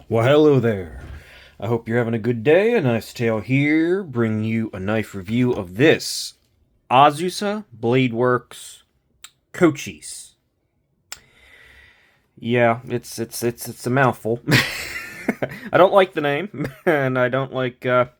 Well, hello there. I hope you're having a good day. A nice tale here, bringing you a knife review of this Azusa Bladeworks Cochise. Yeah, it's a mouthful. I don't like the name, and I don't like a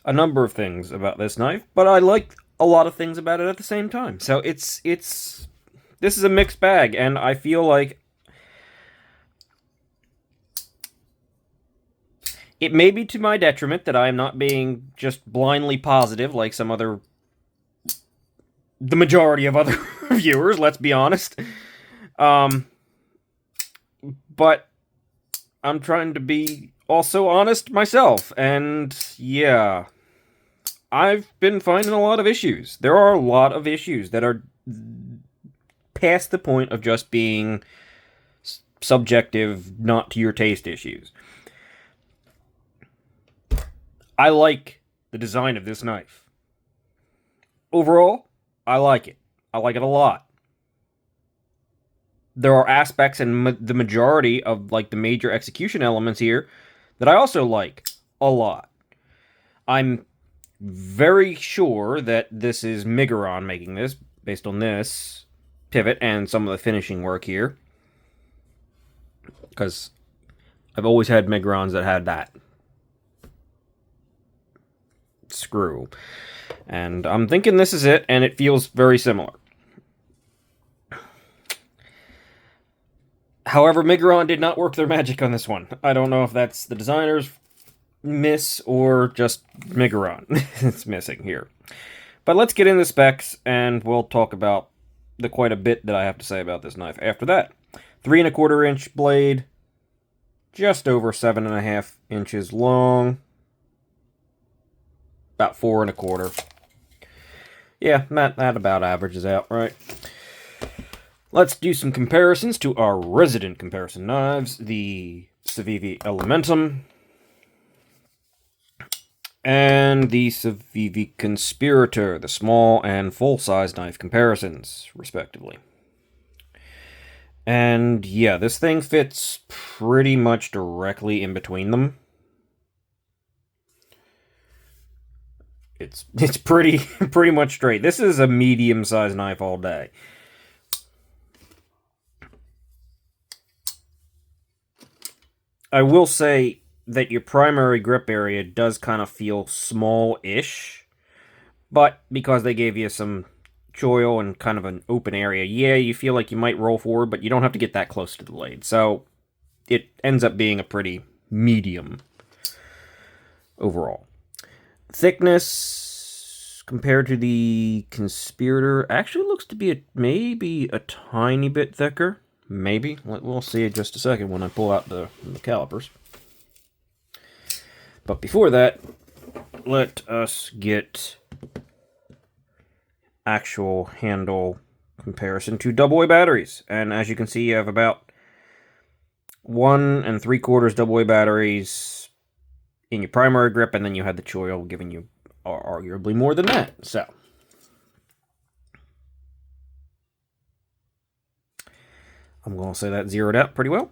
number of things about this knife, but I like a lot of things about it at the same time. So it's this is a mixed bag, and I feel like it may be to my detriment that I am not being just blindly positive like the majority of other viewers, let's be honest. Um, but I'm trying to be also honest myself, and yeah, I've been finding a lot of issues. There are a lot of issues that are past the point of just being subjective, not to your taste issues. I like the design of this knife. Overall, I like it. I like it a lot. There are aspects and the majority of like the major execution elements here that I also like a lot. I'm very sure that this is Miguron making this based on this pivot and some of the finishing work here, because I've always had Migrons that had that screw, and I'm thinking this is it, and it feels very similar. However, Miguron did not work their magic on this one. I don't know if that's the designer's miss or just Miguron it's missing here. But let's get into specs, and we'll talk about the quite a bit that I have to say about this knife after that. 3¼ inch blade, just over 7.5 inches long, about 4¼ Yeah, that about averages out, right? Let's do some comparisons to our resident comparison knives, the Civivi Elementum and the Civivi Conspirator, the small and full-size knife comparisons, respectively. And yeah, this thing fits pretty much directly in between them. It's pretty much straight. This is a medium-sized knife all day. I will say that your primary grip area does kind of feel small-ish, but because they gave you some choil and kind of an open area, yeah, you feel like you might roll forward, but you don't have to get that close to the blade. So it ends up being a pretty medium overall. Thickness compared to the Conspirator actually looks to be maybe a tiny bit thicker. Maybe. We'll see in just a second when I pull out the calipers. But before that, let us get actual handle comparison to double A batteries. And as you can see, you have about 1¾ double A batteries in your primary grip, and then you had the choil giving you arguably more than that. So I'm going to say that zeroed out pretty well.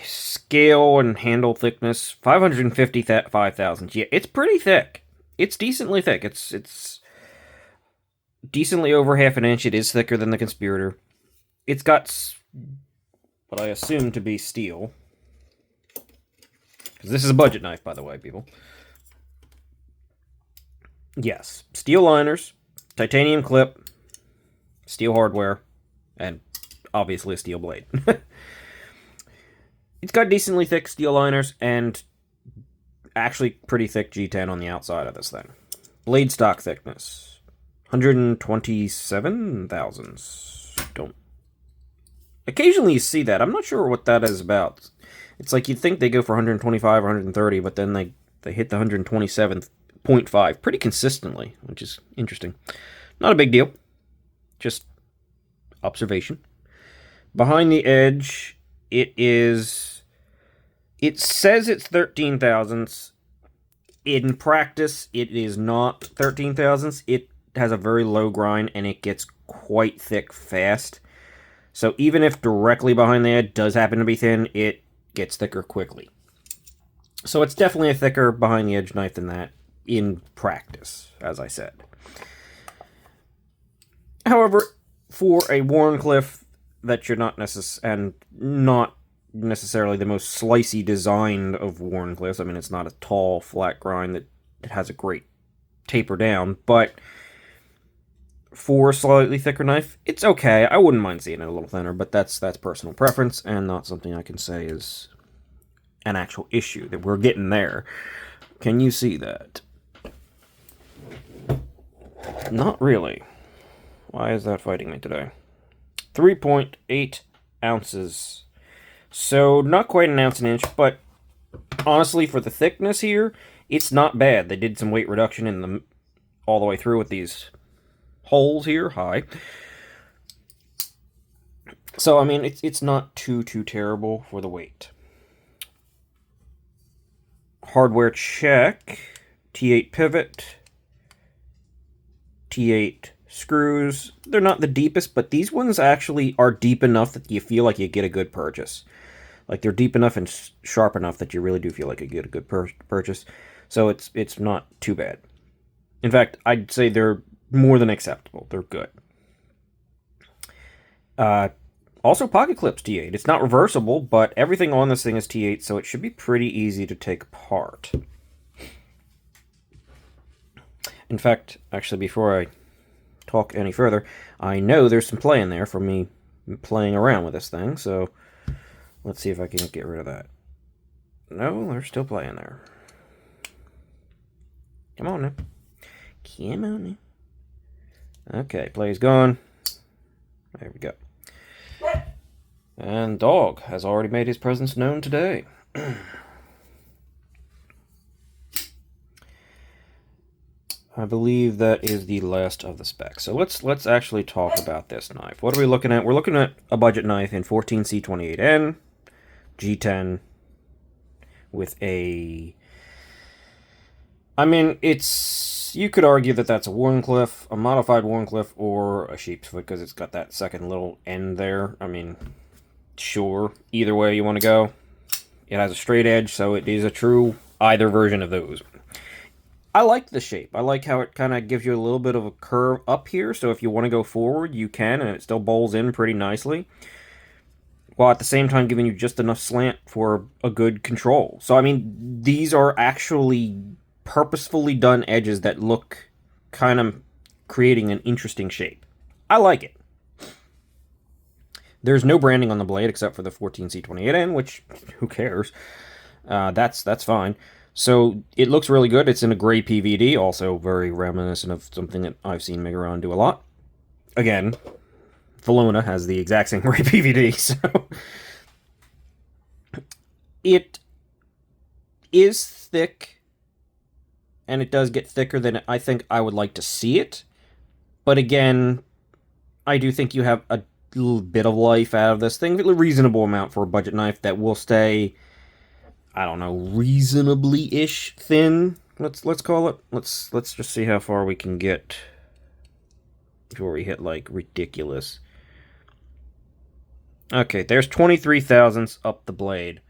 Scale and handle thickness, 555 thousandths. Yeah, it's pretty thick. It's decently thick. It's decently over 1/2 inch. It is thicker than the Conspirator. It's got what I assume to be steel. Because this is a budget knife, by the way, people. Yes, steel liners, titanium clip, steel hardware, and obviously a steel blade. It's got decently thick steel liners and actually pretty thick G10 on the outside of this thing. Blade stock thickness, 127 thousandths. Don't. Occasionally you see that. I'm not sure what that is about. It's like you'd think they go for 125 or 130, but then they hit the 127.5 pretty consistently, which is interesting. Not a big deal. Just observation. Behind the edge, it says it's 13 thousandths. In practice, it is not 13 thousandths. It has a very low grind, and it gets quite thick fast. So even if directly behind the edge does happen to be thin, it gets thicker quickly. So it's definitely a thicker behind the edge knife than that in practice, as I said. However, for a Wharncliffe that you're not necessarily the most slicey design of Wharncliffes. I mean, it's not a tall, flat grind that has a great taper down, but for a slightly thicker knife, it's okay. I wouldn't mind seeing it a little thinner, but that's personal preference and not something I can say is an actual issue. That we're getting there. Can you see that? Not really. Why is that fighting me today? 3.8 ounces. So, not quite an ounce an inch, but honestly, for the thickness here, it's not bad. They did some weight reduction in the all the way through with these holes here. Hi. So, I mean, it's not too terrible for the weight. Hardware check. T8 pivot. T8 screws. They're not the deepest, but these ones actually are deep enough that you feel like you get a good purchase. Like, they're deep enough and sharp enough that you really do feel like you get a good purchase. So it's not too bad. In fact, I'd say they're more than acceptable. They're good. Also, pocket clips T8. It's not reversible, but everything on this thing is T8, so it should be pretty easy to take apart. In fact, actually, before I talk any further, I know there's some play in there from me playing around with this thing, so let's see if I can get rid of that. No, there's still play in there. Come on now. Come on now. Okay, play's gone. There we go. And Dog has already made his presence known today. I believe that is the last of the specs. So let's actually talk about this knife. What are we looking at? We're looking at a budget knife in 14C28N, G10, with a... I mean, it's... You could argue that that's a Wharncliffe, a modified Wharncliffe, or a sheepsfoot, because it's got that second little end there. I mean, sure, either way you want to go. It has a straight edge, so it is a true either version of those. I like the shape. I like how it kind of gives you a little bit of a curve up here, so if you want to go forward, you can, and it still bowls in pretty nicely, while at the same time giving you just enough slant for a good control. So, I mean, these are actually purposefully done edges that look kind of creating an interesting shape. I like it. There's no branding on the blade except for the 14C28N, which, who cares? That's fine. So it looks really good. It's in a gray PVD, also very reminiscent of something that I've seen Megaron do a lot. Again, Valona has the exact same gray PVD, so... It is thick, and it does get thicker than I think I would like to see it. But again, I do think you have a little bit of life out of this thing, a reasonable amount for a budget knife that will stay... I don't know, reasonably-ish thin, let's call it. Let's just see how far we can get before we hit, like, ridiculous. Okay, there's 23 thousandths up the blade.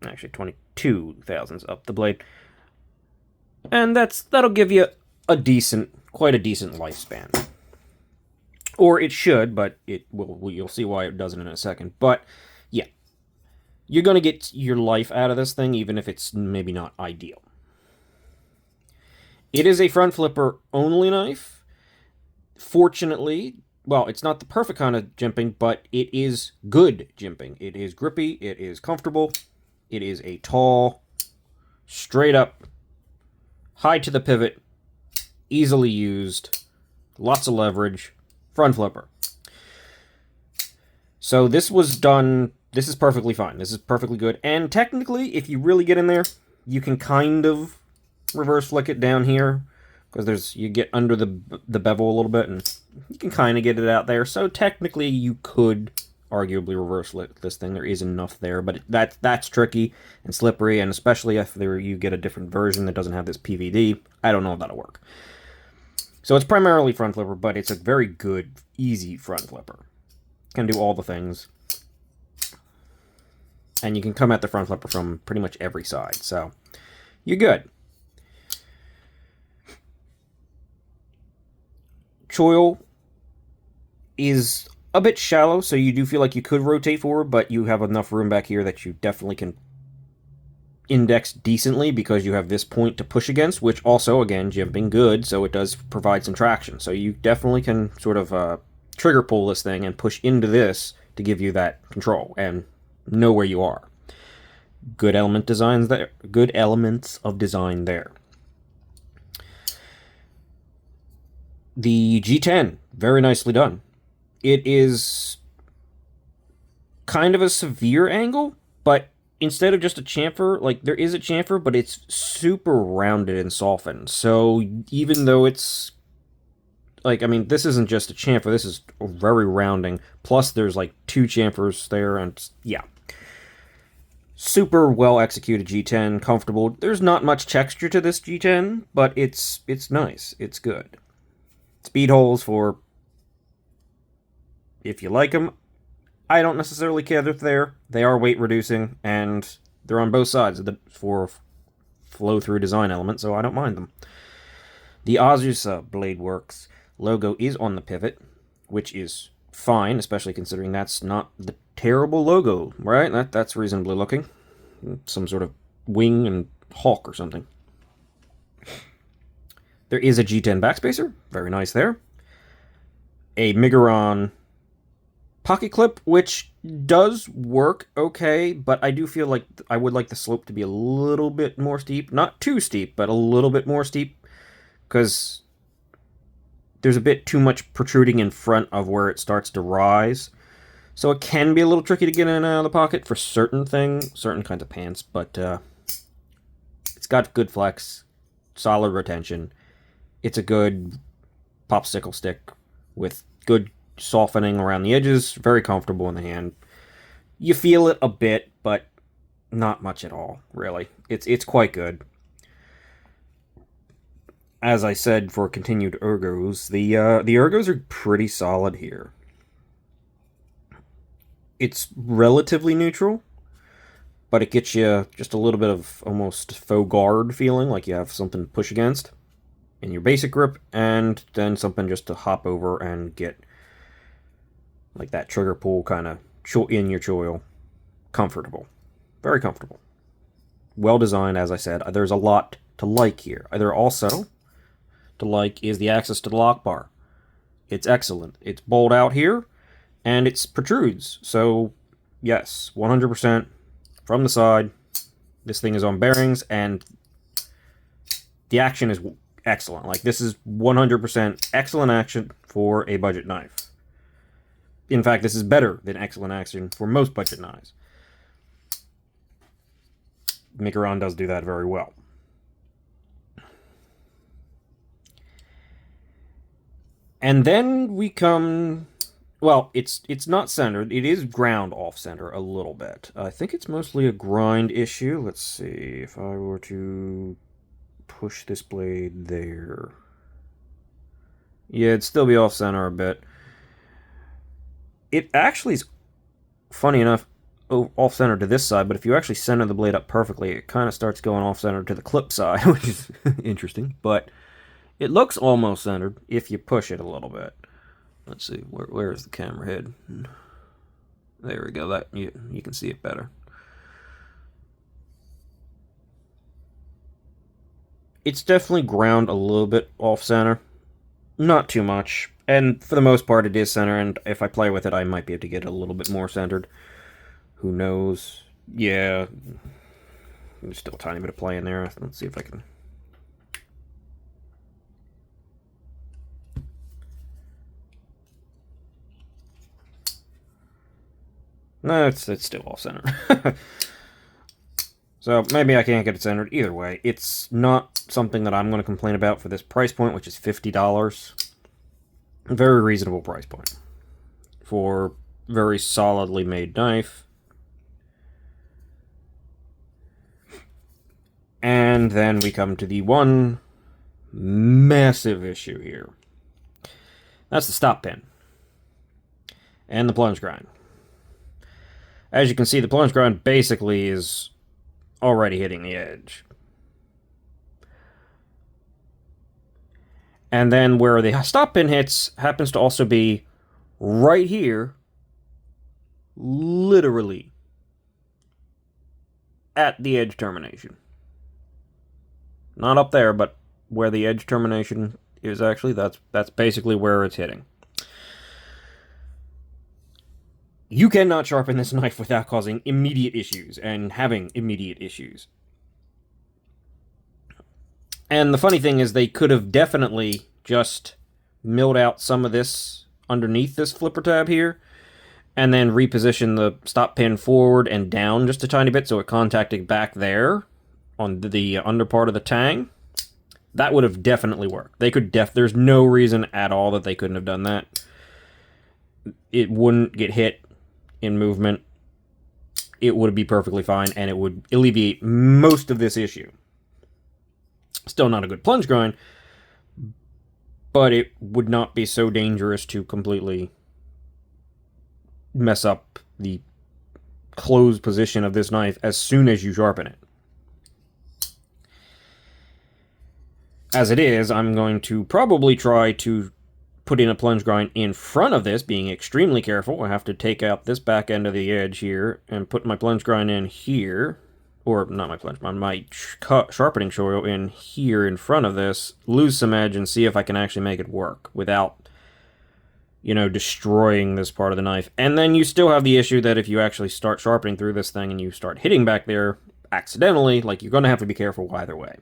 Actually, 22 thousandths up the blade. And that'll give you quite a decent lifespan. Or it should, but you'll see why it doesn't in a second. But, yeah. You're going to get your life out of this thing, even if it's maybe not ideal. It is a front flipper only knife. Fortunately, well, it's not the perfect kind of jimping, but it is good jimping. It is grippy, it is comfortable, it is a tall, straight up, high to the pivot, easily used, lots of leverage, front flipper. So this was done... This is perfectly fine. This is perfectly good. And technically, if you really get in there, you can kind of reverse flick it down here. Because you get under the bevel a little bit, and you can kind of get it out there. So technically, you could arguably reverse flick this thing. There is enough there, but that's tricky and slippery. And especially if you get a different version that doesn't have this PVD, I don't know if that'll work. So it's primarily front flipper, but it's a very good, easy front flipper. Can do all the things. And you can come at the front flipper from pretty much every side, so you're good. Choil is a bit shallow, so you do feel like you could rotate forward, but you have enough room back here that you definitely can index decently because you have this point to push against, which also, again, jimping good, so it does provide some traction. So you definitely can sort of trigger pull this thing and push into this to give you that control and know where you are. Good element designs there. Good elements of design there. The G10, very nicely done. It is kind of a severe angle, but instead of just a chamfer, like, there is a chamfer, but it's super rounded and softened. So even though it's, like, I mean, this isn't just a chamfer, this is very rounding. Plus, there's, like, 2 chamfers there, and, yeah. Super well executed G10, comfortable. There's not much texture to this G10, but it's nice. It's good. Speed holes for if you like them. I don't necessarily care if they're there. They are weight reducing, and they're on both sides of the for flow-through design element, so I don't mind them. The Azusa Blade Works logo is on the pivot, which is fine, especially considering that's not the terrible logo, right? That's reasonably looking. Some sort of wing and hawk or something. There is a G10 backspacer, very nice there. A Miguron pocket clip, which does work okay, but I do feel like I would like the slope to be a little bit more steep. Not too steep, but a little bit more steep, because there's a bit too much protruding in front of where it starts to rise. So it can be a little tricky to get in and out of the pocket for certain things, certain kinds of pants, but it's got good flex, solid retention. It's a good popsicle stick with good softening around the edges, very comfortable in the hand. You feel it a bit, but not much at all, really. It's quite good. As I said, for continued ergos, the ergos are pretty solid here. It's relatively neutral, but it gets you just a little bit of almost faux guard feeling, like you have something to push against in your basic grip, and then something just to hop over and get like that trigger pull kind of in your choil. Comfortable. Very comfortable. Well designed, as I said. There's a lot to like here. There also to like is the access to the lock bar. It's excellent. It's bowled out here, and it protrudes. So, yes, 100% from the side. This thing is on bearings, and the action is excellent. Like, this is 100% excellent action for a budget knife. In fact, this is better than excellent action for most budget knives. Miguron does do that very well. And then we come... Well, it's not centered. It is ground off-center a little bit. I think it's mostly a grind issue. Let's see. If I were to push this blade there... Yeah, it'd still be off-center a bit. It actually is, funny enough, off-center to this side, but if you actually center the blade up perfectly, it kind of starts going off-center to the clip side, which is interesting. But it looks almost centered if you push it a little bit. Let's see, where is the camera head? There we go. That you can see it better. It's definitely ground a little bit off-center. Not too much. And for the most part, it is center, and if I play with it, I might be able to get it a little bit more centered. Who knows? Yeah. There's still a tiny bit of play in there. Let's see if I can... No, it's still off-center. So maybe I can't get it centered. Either way, it's not something that I'm going to complain about for this price point, which is $50. A very reasonable price point for very solidly made knife. And then we come to the one massive issue here. That's the stop pin. and the plunge grind. As you can see, the plunge grind basically is already hitting the edge. And then where the stop pin hits happens to also be right here, literally at the edge termination. Not up there, but where the edge termination is actually, that's basically where it's hitting. You cannot sharpen this knife without causing immediate issues and having immediate issues. And the funny thing is they could have definitely just milled out some of this underneath this flipper tab here and then reposition the stop pin forward and down just a tiny bit so it contacted back there on the under part of the tang. That would have definitely worked. They could there's no reason at all that they couldn't have done that. It wouldn't get hit in movement. It would be perfectly fine, and it would alleviate most of this issue. Still not a good plunge grind, but it would not be so dangerous to completely mess up the closed position of this knife as soon as you sharpen it. As it is, I'm going to probably try to put in a plunge grind in front of this, being extremely careful. I have to take out this back end of the edge here and put my plunge grind in here, or not my plunge grind, my sharpening choil in here in front of this, lose some edge and see if I can actually make it work without, you know, destroying this part of the knife. And then you still have the issue that if you actually start sharpening through this thing and you start hitting back there accidentally, like, you're going to have to be careful either way.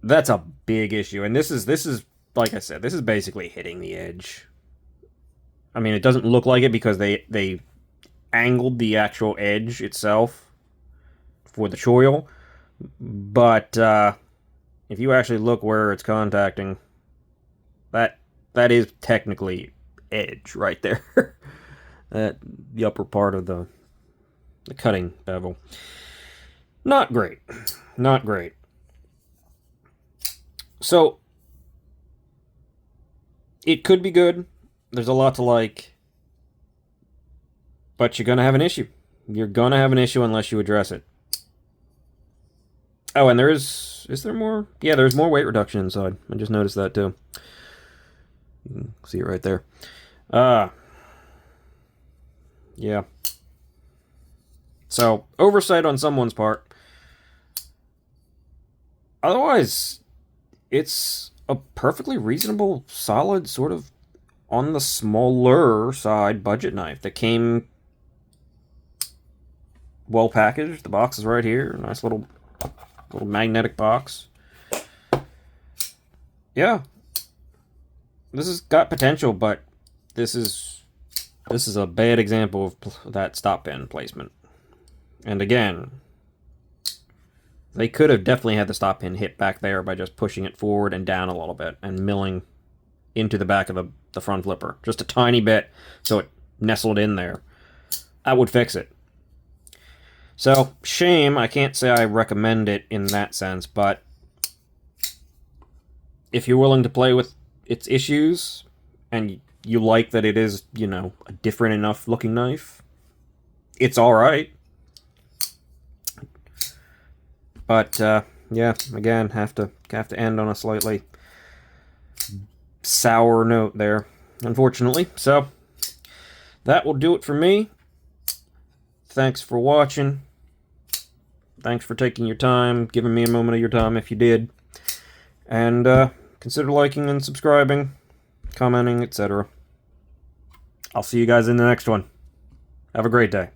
That's a big issue, and this is like I said, this is basically hitting the edge. I mean, it doesn't look like it because they angled the actual edge itself for the choil, but if you actually look where it's contacting, that is technically edge right there. The upper part of the cutting bevel. Not great. Not great. So, it could be good. There's a lot to like. But you're going to have an issue. You're going to have an issue unless you address it. Oh, and is there more? Yeah, there's more weight reduction inside. I just noticed that too. You can see it right there. Yeah. So, oversight on someone's part. Otherwise, it's a perfectly reasonable, solid, sort of on the smaller side budget knife that came well packaged. The box is right here. Nice little magnetic box. Yeah. This has got potential, but this is a bad example of that stop pin placement. And again, they could have definitely had the stop pin hit back there by just pushing it forward and down a little bit and milling into the back of the front flipper. Just a tiny bit so it nestled in there. That would fix it. So, shame. I can't say I recommend it in that sense, but if you're willing to play with its issues and you like that it is, you know, a different enough looking knife, it's alright. But, yeah, again, have to end on a slightly sour note there, unfortunately. So, that will do it for me. Thanks for watching. Thanks for taking your time, giving me a moment of your time if you did. And, consider liking and subscribing, commenting, etc. I'll see you guys in the next one. Have a great day.